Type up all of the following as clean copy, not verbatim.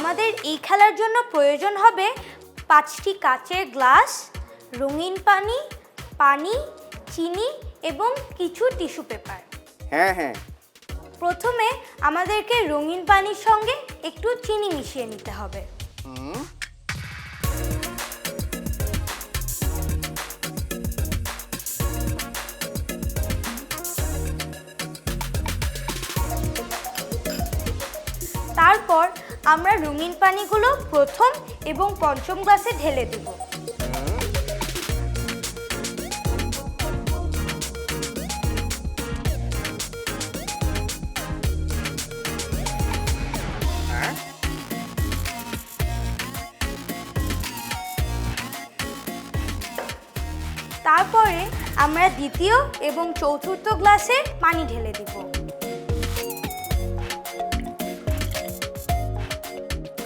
আমাদের এই খেলার জন্য প্রয়োজন হবে 5টি কাচের গ্লাস, রঙিন পানি, পানি, চিনি এবং কিছু টিস্যু পেপার। হ্যাঁ হ্যাঁ। প্রথমে আমাদেরকে রঙিন পানির সঙ্গে একটু চিনি মিশিয়ে নিতে হবে। তারপর আমরা রঙিন পানিগুলো প্রথম এবং পঞ্চম গ্লাসে ঢেলে দেব। তারপরে আমরা দ্বিতীয় এবং চতুর্থ গ্লাসে পানি ঢেলে দেব।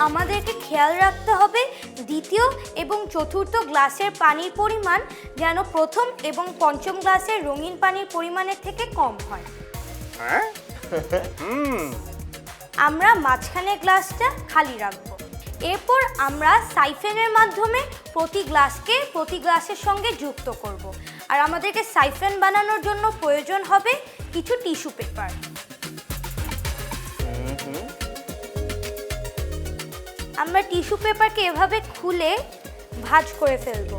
আমাদেরকে খেয়াল রাখতে হবে দ্বিতীয় এবং চতুর্থ গ্লাসের পানির পরিমাণ যেন প্রথম এবং পঞ্চম গ্লাসের রঙিন পানির পরিমাণের থেকে কম হয়। আমরা মাঝখানের গ্লাসটা খালি রাখব। এরপর আমরা সাইফেনের মাধ্যমে প্রতি গ্লাসের সঙ্গে যুক্ত করব। আর আমাদেরকে সাইফেন বানানোর জন্য প্রয়োজন হবে কিছু টিস্যু পেপার। আমরা টিস্যু পেপারকে এভাবে খুলে ভাঁজ করে ফেলব।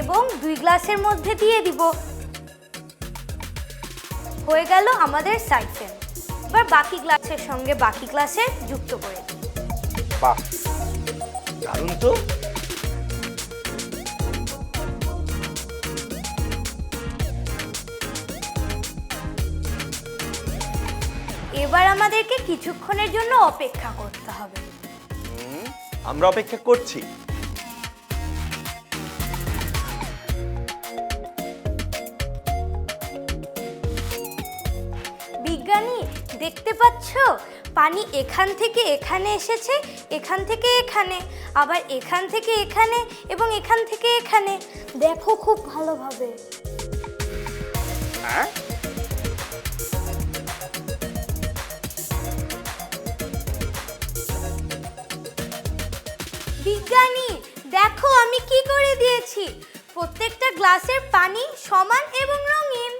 এবং 2 গ্লাসের মধ্যে দিয়ে দিব। হয়ে গেল আমাদের সাইফেন। এবার বাকি গ্লাসের সঙ্গে বাকি গ্লাসে যুক্ত করে দিই। বাহ, দারুণ তো। এবার আমাদেরকে কিছুক্ষণের জন্য অপেক্ষা করতে হবে। আমরা অপেক্ষা করছি। বিজ্ঞানী, দেখতে পাচ্ছ পানি এখান থেকে এখানে এসেছে, এখান থেকে এখানে, আবার এখান থেকে এখানে এবং এখান থেকে এখানে। দেখো খুব ভালোভাবে। বিজ্ঞানী, দেখো আমি কি করে দিয়েছি। প্রত্যেকটা গ্লাসের পানি সমান এবং রঙিন।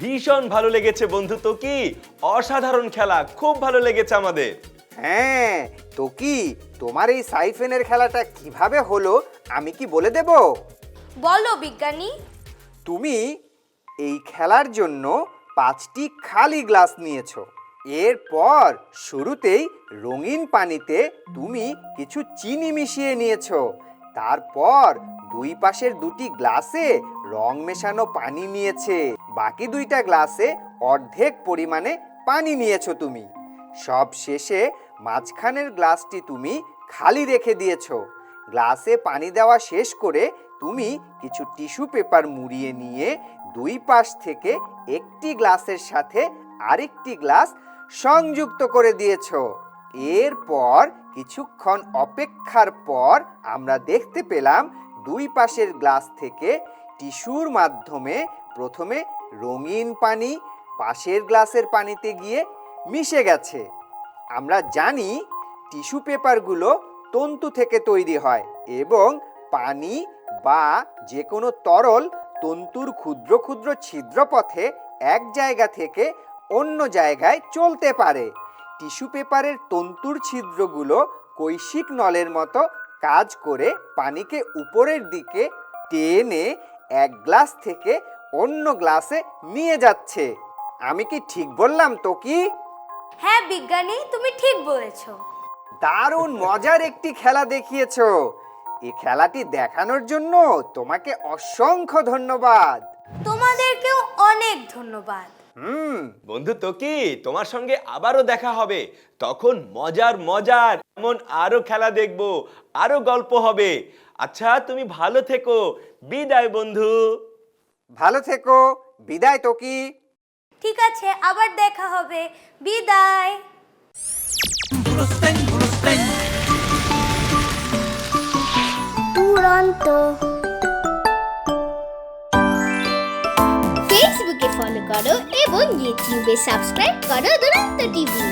ভীষণ ভালো লেগেছে বন্ধু। তো কি অসাধারণ খেলা, খুব ভালো লেগেছে আমাদের। হ্যাঁ, তো কি তোমার এই সাইফেনের খেলাটা কিভাবে হলো আমি কি বলে দেব? বলো বিজ্ঞানী। তুমি এই খেলার জন্য 5টি খালি গ্লাস নিয়েছো। এরপর শুরুতেই রঙিন পানিতে তুমি কিছু চিনি মিশিয়ে নিয়েছো। তারপর 2 পাশের 2টি গ্লাসে রং মেশানো পানি নিয়েছে। বাকি 2টা গ্লাসে অর্ধেক পরিমাণে পানি নিয়েছো তুমি। সব শেষে মাঝখানের গ্লাসটি তুমি খালি রেখে দিয়েছো। গ্লাসে পানি দেওয়া শেষ করে তুমি কিছু টিস্যু পেপার মুড়িয়ে নিয়ে 2 পাশ থেকে একটি গ্লাসের সাথে আরেকটি গ্লাস সংযুক্ত করে দিয়েছো। এরপর কিছুক্ষণ অপেক্ষার পর আমরা দেখতে পেলাম 2 পাশের গ্লাস থেকে টিস্যুর মাধ্যমে প্রথমে রঙিন পানি পাশের গ্লাসের পানিতে গিয়ে মিশে গেছে। আমরা জানি টিস্যু পেপারগুলো তন্তু থেকে তৈরি হয় এবং পানি বা যে কোনো তরল তন্তুর ক্ষুদ্র ক্ষুদ্র ছিদ্রপথে এক জায়গা থেকে অন্য জায়গায় চলতে পারে। টিস্যু পেপারের তন্তুর ছিদ্রগুলো কৈশিক নলের মতো কাজ করে পানিকে উপরের দিকে টেনে এক গ্লাস থেকে অন্য গ্লাসে নিয়ে যাচ্ছে। আমি কি ঠিক বললাম তো কি? হ্যাঁ বিজ্ঞানী, তুমি ঠিক বলেছো। দারুণ মজার একটি খেলা দেখিয়েছো। এই খেলাটি দেখানোর জন্য তোমাকে অসংখ্য ধন্যবাদ। তোমাদেরকেও অনেক ধন্যবাদ। বন্ধু তো কি তোমার সঙ্গে আবারও দেখা হবে। তখন মজার মজার এমন আরো খেলা দেখবো, আরো গল্প হবে। আচ্ছা, তুমি ভালো থেকো। বিদায় বন্ধু। ভালো থেকো। বিদায় তো কি। ঠিক আছে, আবার দেখা হবে। বিদায়। দুরন্ত। ফেসবুকে ফলো করো এবং ইউটিউবে সাবস্ক্রাইব করো দুরন্ত টিভি।